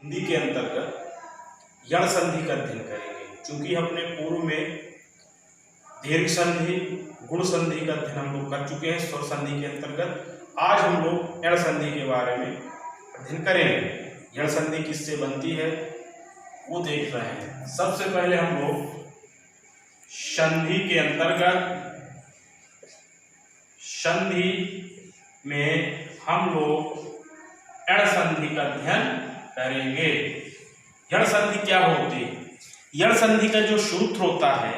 संधि के अंतर्गत यण संधि का अध्ययन करेंगे। क्योंकि हमने पूर्व में दीर्घ संधि, गुण संधि का अध्ययन हम लोग कर चुके हैं स्वर संधि के अंतर्गत। आज हम लोग यण संधि के बारे में अध्ययन करेंगे। यण संधि किससे बनती है वो देख रहे हैं। सबसे पहले हम लोग संधि के अंतर्गत संधि में हम लोग यण संधि का अध्ययन करेंगे। यण संधि क्या होती है? यण संधि का जो सूत्र होता है,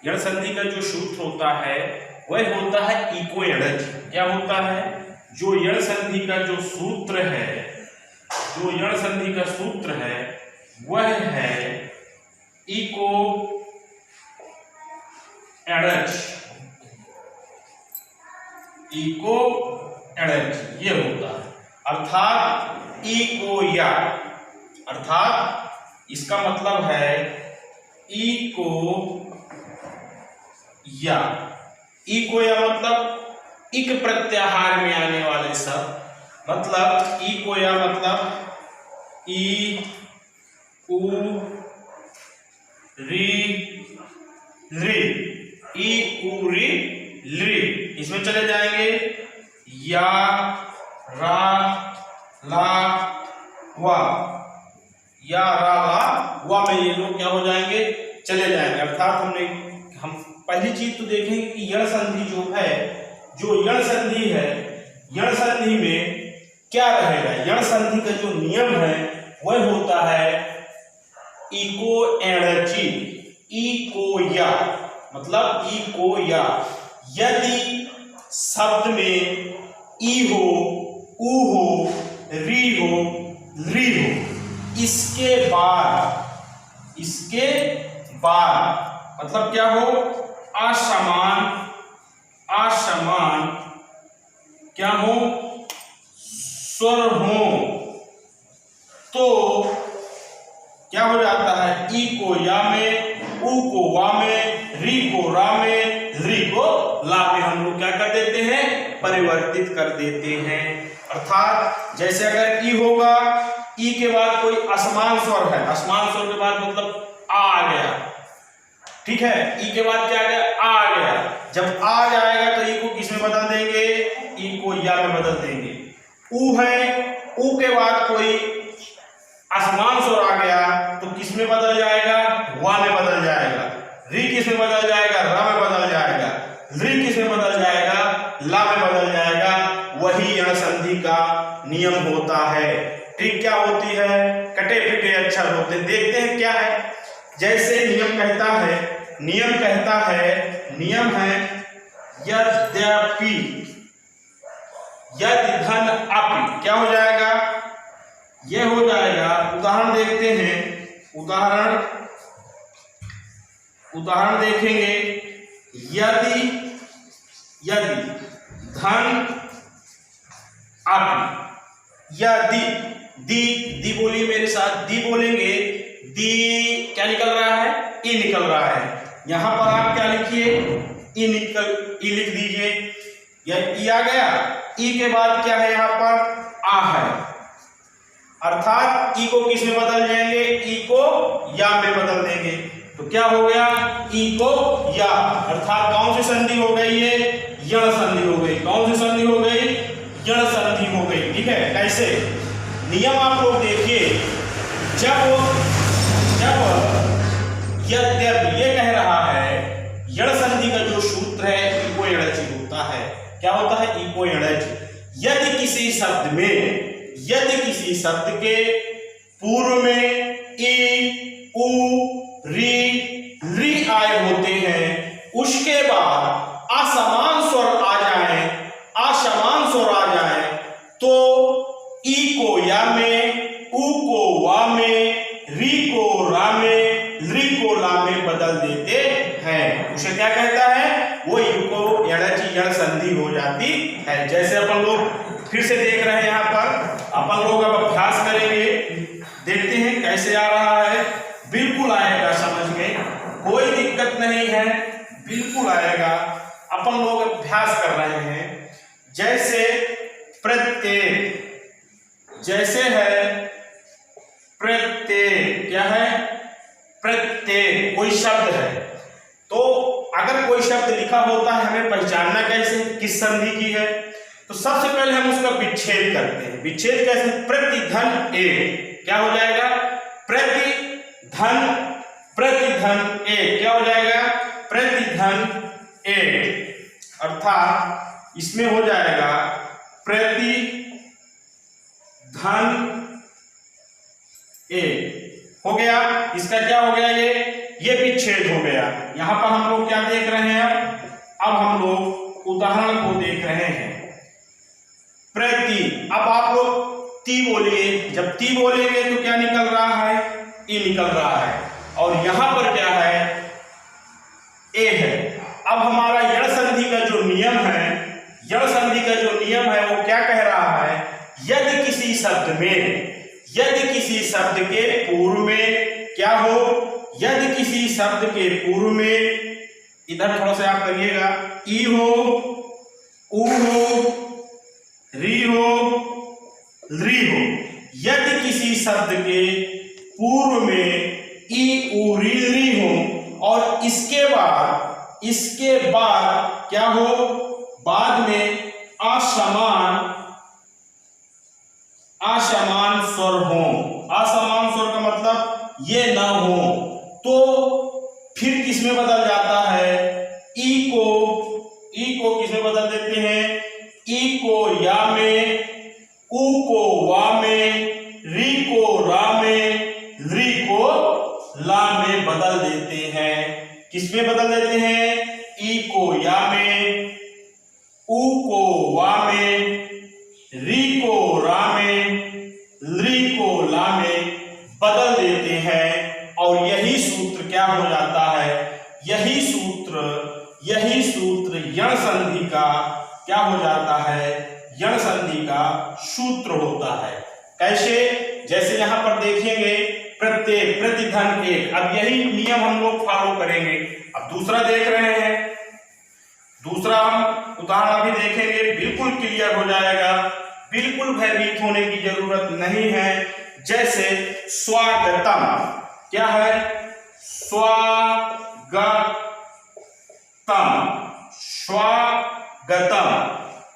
यण संधि का जो सूत्र होता है वह होता है इको एणज। क्या होता है? जो यण संधि का जो सूत्र है, जो यण संधि का सूत्र है वह है इको एणज। इको एणज ये होता है, अर्थात इको या, अर्थात इसका मतलब है इको या। इको या मतलब इक प्रत्याहार में आने वाले शब्द, मतलब इको या मतलब ई उ री री, ई उ री ली। इसमें चले जाएंगे या, रा, ला, वा, या, रा, ला, वा में ये लोग क्या हो जाएंगे? चले जाएंगे। अर्थात हम पहली चीज तो देखेंगे कि यण संधि जो है, जो यण संधि है, यण संधि में क्या रहेगा? यण संधि का जो नियम है वह होता है इको एणची। इको या मतलब इको या। यदि शब्द में ई हो, उ हो, री हो, ली हो, इसके बाद मतलब क्या हो? असमान, असमान क्या हो? स्वर हो, तो क्या हो जाता है? ई को या में, उ को वा में, री को रा में, ली को ला में हम लोग क्या कर देते हैं? परिवर्तित कर देते हैं। अर्थात जैसे अगर ई होगा, ई के बाद कोई असमान स्वर है, असमान स्वर के बाद मतलब आ गया, ठीक है? ई के बाद क्या आ गया? आ गया। जब आ जाएगा तो ई को किस में बदल देंगे? ई को या में बदल देंगे। उ है, उ के बाद कोई असमान स्वर आ गया तो किस में बदल जाएगा? वा में बदल जाएगा। री किस में बदल जाएगा? रा में बदल जाएगा। ली किस में बदल जाएगा? ला में बदल जाएगा। वही यण संधि का नियम होता है। ठीक क्या होती है? कटे पिटे अक्षर होते हैं। देखते हैं क्या है। जैसे नियम कहता है यद्यपि, यदि धन अपि, क्या हो जाएगा? यह हो जाएगा। उदाहरण देखते हैं, उदाहरण देखेंगे। यदि धन अपि, यदि दी बोलिए मेरे साथ, दी बोलेंगे। दी क्या निकल रहा है? ई निकल रहा है। यहां पर आप क्या लिखिए? ई लिख दीजिए। यह ई आ गया। ई के बाद क्या है? यहां पर आ है। अर्थात ई को किस में बदल जाएंगे? ई को या में बदल देंगे। तो क्या हो गया? ई को या। अर्थात कौन सी संधि हो गई? ये यण संधि हो गई। कौन सी संधि हो गई? यण संधि हो गई। ठीक है? कैसे? नियम आप लोग देखिए। जब यद्यपि ये कह रहा है, यण संधि का जो सूत्र है इको एणज होता है। क्या होता है? इको एणज। यदि किसी शब्द के पूर्व में ई, उ, री, आए होते हैं, उसके बाद असमान स्वर आ जाए तो ई को या में, उ को वा में, री को रा में, ली को ला में बदल देते हैं। उसे क्या कहता है? वो इको एणज यण संधि हो जाती है। जैसे अपन लोग फिर से देख रहे हैं, यहाँ पर अपन लोग अब अभ्यास करेंगे। देखते हैं कैसे आ रहा है। बिल्कुल आएगा समझ में, कोई दिक्कत नहीं है, बिल्कुल आएगा। अपन लोग अभ्यास कर रहे हैं। जैसे प्रत्येक, जैसे है प्रत्यय क्या है? प्रत्यय कोई शब्द है, तो अगर कोई शब्द लिखा होता है हमें पहचानना कैसे किस संधि की है? तो सबसे पहले हम उसका विच्छेद करते हैं। विच्छेद कैसे? प्रतिधन एक क्या हो जाएगा? प्रतिधन एक क्या हो जाएगा? प्रतिधन एक, अर्थात इसमें हो जाएगा प्रतिधन एक हो गया। इसका क्या हो गया? ये विच्छेद हो गया। यहां पर हम लोग क्या देख रहे हैं? अब हम लोग उदाहरण को देख रहे हैं। प्रति, अब आप लोग ती बोलिए, जब ती बोलेंगे तो क्या निकल रहा है? ई निकल रहा है, और यहां पर क्या है? ए है। अब हमारा यण संधि का जो नियम है, यण संधि का जो नियम है वो क्या कह रहा है? यदि किसी शब्द में, यदि किसी शब्द के पूर्व में क्या हो? यदि किसी शब्द के पूर्व में, इधर थोड़ा सा आप करिएगा, ई हो, उ हो, री हो, ली हो, यदि किसी शब्द के पूर्व में ई उ री ली हो और इसके बाद क्या हो? बाद में असमान स्वर हो। असमान स्वर का मतलब ये न हो, तो फिर किसमें बदल जाता है? ई को किसमें बदल देते हैं? ई को या में, उ को वा में, री को रा में, री को ला में बदल देते हैं। किसमें बदल देते हैं? ई को या में, उ को वा में, री को रा में, ली को ला में बदल देते हैं। और यही सूत्र क्या हो जाता है? यही सूत्र यण संधि का क्या हो जाता है? यण संधि का सूत्र होता है। कैसे? जैसे यहां पर देखेंगे प्रत्यय प्रतिधन एक, अब यही नियम हम लोग फॉलो करेंगे। अब दूसरा देख रहे हैं, दूसरा हम उदाहरण अभी देखेंगे, बिल्कुल क्लियर हो जाएगा, बिल्कुल भयभीत होने की जरूरत नहीं है। जैसे स्वागतम, क्या है? स्वागतम,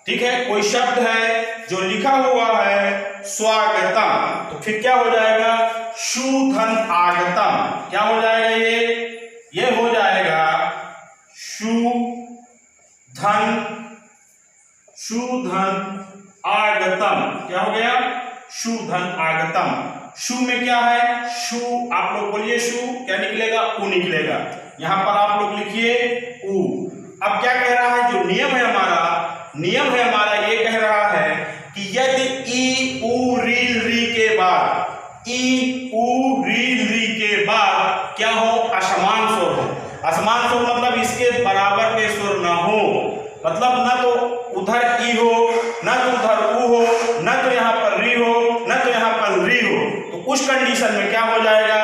ठीक है। कोई शब्द है जो लिखा हुआ है स्वागतम, तो फिर क्या हो जाएगा? शूधन आगतम, क्या हो जाएगा? ये हो जाएगा शूधन आगतम, क्या हो गया? शूधन आगतम। शू में क्या है? शू, आप लोग बोलिए शू, क्या निकलेगा? उ निकलेगा। यहां पर आप लोग लिखिए उ। अब क्या कह रहा है? जो नियम है हमारा ये कह रहा है कि यदि ई उ री के बाद, ई उ री के बाद क्या हो? असमान स्वर हो। असमान स्वर मतलब इसके बराबर के स्वर ना हो, मतलब ना तो उधर ई हो, ना तो उधर उ हो, ना तो यहाँ पर री हो, ना तो यहाँ पर री हो। तो उस कंडीशन में क्या हो जाएगा?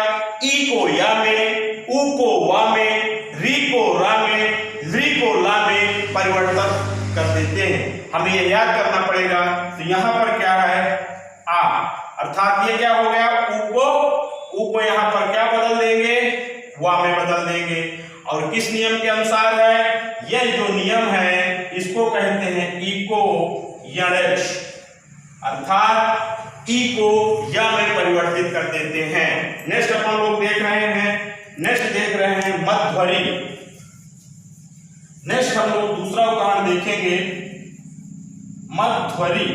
ई को या में, उ को वा में, री को रा में, ली को ला में परिवर्तन कर देते हैं। हमें ये याद करना पड़ेगा। तो यहाँ पर क्या है? आ, अर्थात ये क्या हो गया? उ को यहाँ पर क्या बदल देंगे? वा में बदल देंगे। और किस नियम के अनुसार है? यह जो नियम है इसको कहते हैं इको यणज, अर्थात ई को या में परिवर्तित कर देते हैं। नेक्स्ट अपन लोग देख रहे हैं मध्वरी। नेक्स्ट हम लोग दूसरा उदाहरण देखेंगे मध्वरी।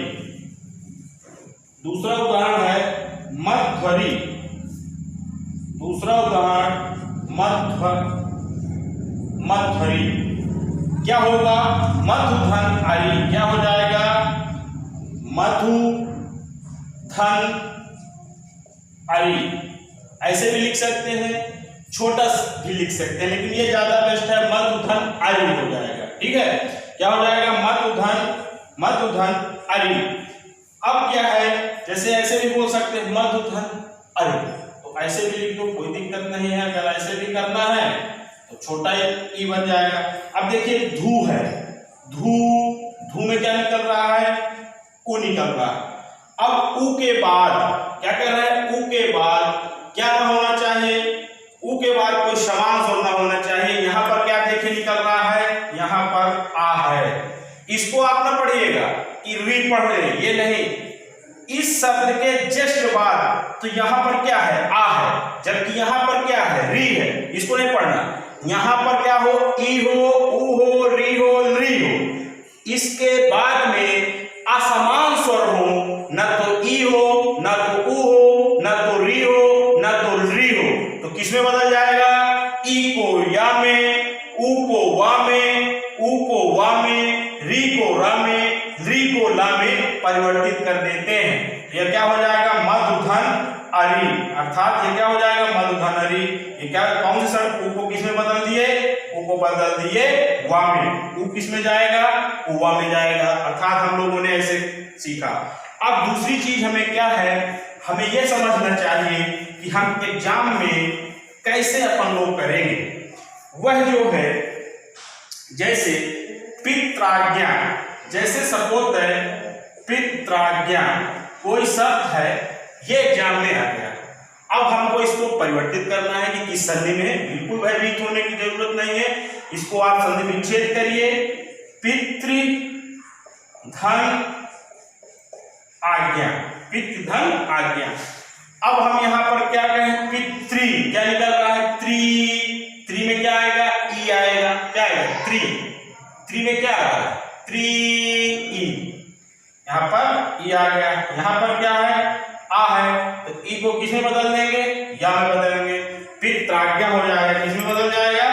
दूसरा उदाहरण है मध्वरी। दूसरा उदाहरण मध्वरी। क्या होगा? मधुधन अरी, क्या हो जाएगा? मधुधन अरी। ऐसे भी लिख सकते हैं, छोटा भी लिख सकते हैं, लेकिन ये ज्यादा बेस्ट है, मधुधन अरी हो जाएगा। ठीक है, क्या हो जाएगा? मधुधन अरी। अब क्या है? जैसे ऐसे भी बोल सकते हैं मधुधन अरी, तो ऐसे भी लिख दो, कोई दिक्कत नहीं है। अगर ऐसे भी करना है तो छोटा ई बन जाएगा। अब देखिए धू है, धू में क्या निकल रहा है? उ निकल रहा है। अब उ के बाद क्या कर रहा है, ऊ के बाद क्या ना होना चाहिए, ऊ के बाद कोई समान स्वर ना होना चाहिए। यहाँ पर क्या देखे निकल रहा है, यहाँ पर आ है। इसको आप ना पढ़िएगा कि री पढ़ रहे, ये नहीं, इस शब्द के जस्ट बाद तो यहाँ पर क्या है, आ है, जबकि यहाँ पर क्या है, री है। इसको नहीं पढ़ना। यहाँ पर क्या हो, ई हो, ऊ हो, री हो, री हो। इसके बाद में असमान स्वर हो, न तो ई हो, न तो ऊ हो, न तो री हो, न तो री हो, तो किसमें बदल जाएगा, ई को या में, ऊ को वा में, ऊ को वा में, री को रा में, री को ला में परिवर्तित कर देते हैं। यह क्या हो जाएगा, मधुधन अरी, अर्थात ये क्या हो जाएगा, मधुधन अरी। ये क्या, कौन से शब्द, ऊ को किसमें बदल दिए, ऊ को बदल दिए वा में। ऊ किसमें जाएगा, वा में जाएगा। अर्थात हम लोगों ने ऐसे सीखा। अब दूसरी चीज हमें क्या है, हमें यह समझना चाहिए कि हम एग्जाम में कैसे अपन लोग करेंगे। वह जो है, जैसे पित्राज्ञा, जैसे सपोज है पित्राज्ञा कोई शब्द है, ये एग्जाम में आ गया। अब हमको इसको परिवर्तित करना है कि किस संधि में है। बिल्कुल भयभीत होने की जरूरत नहीं है, इसको आप संधि विच्छेद करिए। पितृ धन आज्ञा, पितृ धन आज्ञा। अब हम यहाँ पर क्या कहें, पितृ, क्या निकल रहा है, त्रि, त्रि में क्या आएगा, ई आएगा, क्या आएगा, त्रि, त्रि में क्या आ रहा है, त्रि ई, यहाँ पर ई आ गया। यहाँ पर क्या है, आ है, तो ई को किसमें बदल देंगे, या में बदलेंगे, पित्राज्ञा हो जाएगा। किसमें बदल जाएगा,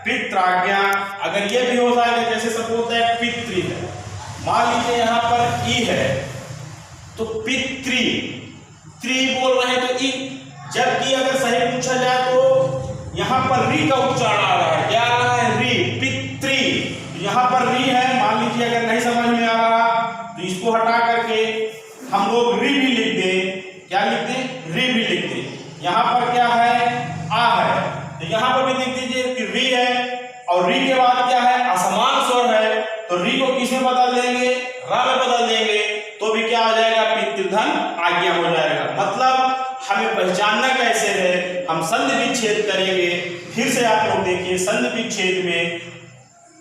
पित्राज्ञा। अगर ये भी हो जाएगा, जैसे सपोज है पितृ है, मान लीजिए यहाँ पर ई है, तो पितृ, त्रि बोल रहे हैं तो ई, जबकि अगर सही पूछा जाए तो यहाँ पर री का उच्चारण आ रहा है, क्या आ रहा है, री, पितृ। यहाँ पर री है, मान लीजिए अगर नहीं समझ में आ रहा तो इसको हटा करके हम लोग री भी लिख दें, क्या लिख दें, री भी लिख दें। यहाँ पर क्या है, आ है, तो यहाँ पर भी लिख दीजिए कि री है, और री के बाद क्या है, असमान स्वर है, तो री को किसमें बदल देंगे, रा में बदल देंगे, तो भी क्या हो जाएगा, पितृधन आज्ञा हो जाएगा। मतलब हमें पहचानना कैसे है, हम संधि विच्छेद करेंगे। फिर से आप लोग देखिए, संधि विच्छेद में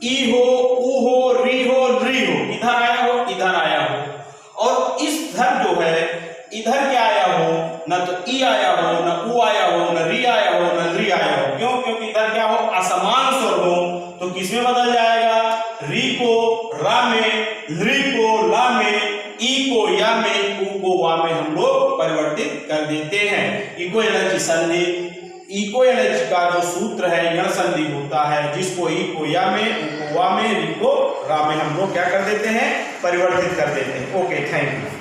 ई हो, ऊ हो, री हो, री हो, इधर आया हो, इधर आया हो, और इस धर जो है इधर क्या आया हो, न तो ई आया हो, न ऊ आया हो, न री आया हो, न री आया हो। क्यों, क्योंकि इधर क्या हो, असमान स्वर हो, तो किसमें बदल जाएगा, री को रा में, री को ला में, ई को या में, ऊ को वा में हम लोग परिवर्तित कर देते हैं। इको एलर्जी संधि, इको एलर्जी का जो सूत्र है, यह संधि होता है जिसको ई को या में, ऊ को वा में, री को रा में हम लोग क्या कर देते हैं, परिवर्तित कर देते हैं। Okay, thank you.